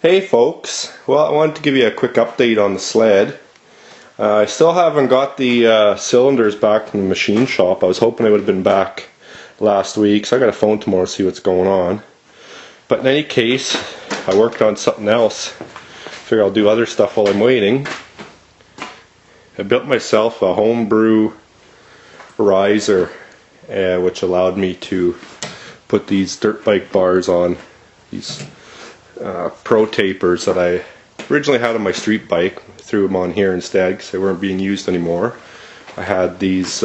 Hey folks, well I wanted to give you a quick update on the sled. I still haven't got the cylinders back from the machine shop. I was hoping they would have been back last week, so I got a phone tomorrow to see what's going on. But in any case, I worked on something else. Figure I'll do other stuff while I'm waiting. I built myself a homebrew riser, which allowed me to put these dirt bike bars on, these pro tapers that I originally had on my street bike. I threw them on here instead because they weren't being used anymore. I had these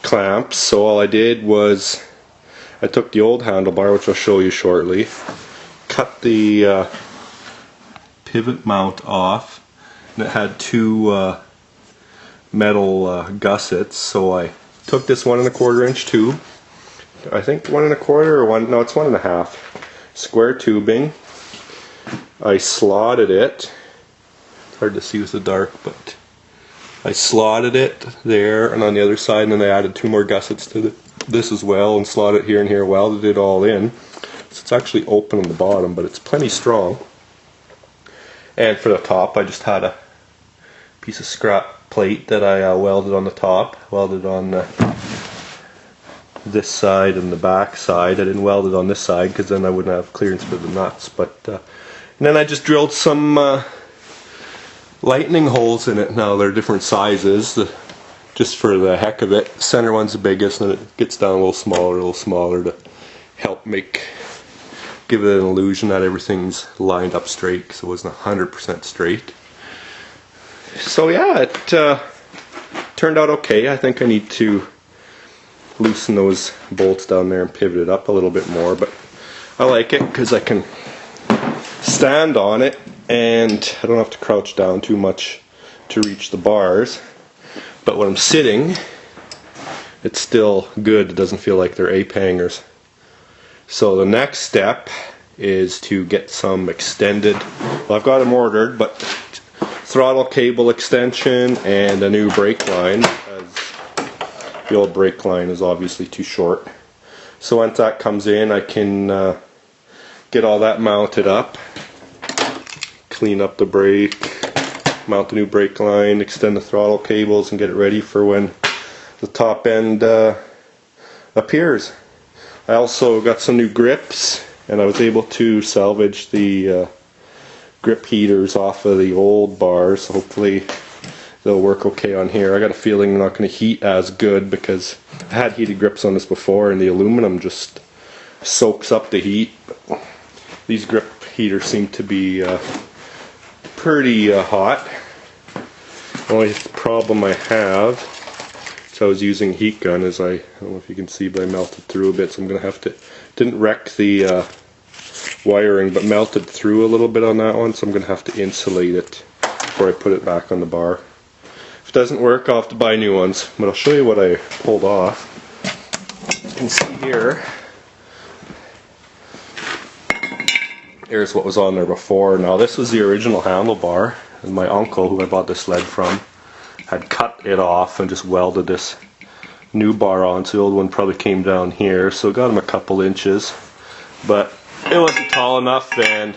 clamps, so all I did was I took the old handlebar, which I'll show you shortly, cut the pivot mount off, and it had two metal gussets, so I took this 1 1/4 inch tube, I think 1 1/4 or one, no, it's 1 1/2 square tubing. I slotted it. It's hard to see with the dark, but I slotted it there and on the other side, and then I added 2 more gussets to this as well and slotted it here and here, welded it all in. So it's actually open on the bottom, but it's plenty strong. And for the top, I just had a piece of scrap plate that I welded on the top, welded on this side and the back side. I didn't weld it on this side because then I wouldn't have clearance for the nuts. But and then I just drilled some lightning holes in it. Now they're different sizes, just for the heck of it. The center one's the biggest, and it gets down a little smaller to help give it an illusion that everything's lined up straight, because it wasn't 100% straight. So yeah, it turned out okay. I think I need to loosen those bolts down there and pivot it up a little bit more, but I like it because I can stand on it and I don't have to crouch down too much to reach the bars. But when I'm sitting, it's still good. It doesn't feel like they're ape hangers. So the next step is to get some extended, well, I've got them ordered, but throttle cable extension and a new brake line, as the old brake line is obviously too short. So once that comes in, I can get all that mounted up, clean up the brake, mount the new brake line, extend the throttle cables, and get it ready for when the top end appears. I also got some new grips, and I was able to salvage the grip heaters off of the old bars, so hopefully they'll work okay on here. I got a feeling they're not going to heat as good because I had heated grips on this before and the aluminum just soaks up the heat. But these grip heaters seem to be pretty hot. The only problem I have, so I was using heat gun, is I don't know if you can see, but I melted through a bit, so I'm going to have to, didn't wreck the wiring, but melted through a little bit on that one, so I'm going to have to insulate it before I put it back on the bar. If it doesn't work, I'll have to buy new ones, but I'll show you what I pulled off. You can see here, here's what was on there before. Now this was the original handlebar, and my uncle, who I bought this sled from, had cut it off and just welded this new bar on, so the old one probably came down here, so it got him a couple inches, but it wasn't tall enough and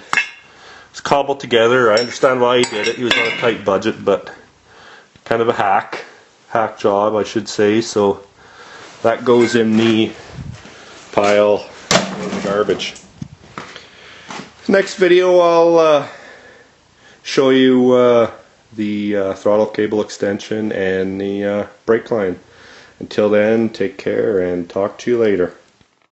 it's cobbled together. I understand why he did it. He was on a tight budget, but kind of a hack job, I should say. So that goes in the pile of garbage. Next video I'll show you the throttle cable extension and the brake line. Until then, take care and talk to you later.